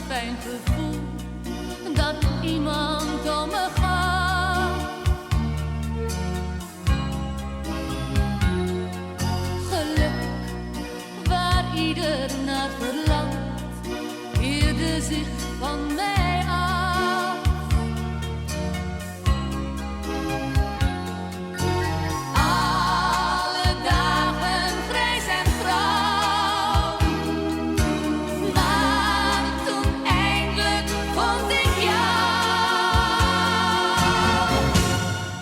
fijn gevoel dat iemand om me gaat. Geluk waar ieder naar verlangt, keerde zich van mij af. Alle dagen grijs en grauw, maar toen eindelijk vond ik jou.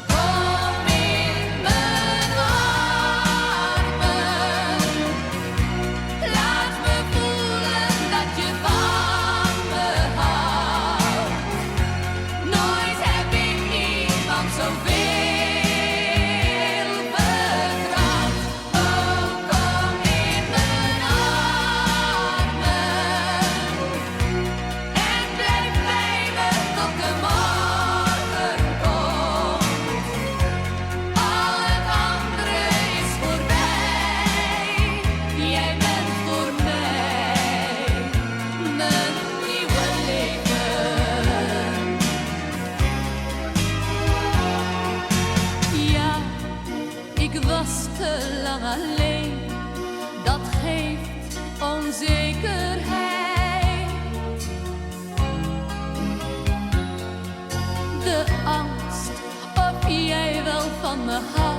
Kom in mijn armen, laat me voelen dat je van me houdt. Nooit heb ik iemand zoveel vertrouwd. Oh, kom in mijn armen en blijf bij me tot de morgen komt. Al het andere is voorbij, jij bent voor mij mijn nieuwe leven. Ja, ik was te lang alleen, dat geeft onzekerheid. De angst of jij wel van me houdt,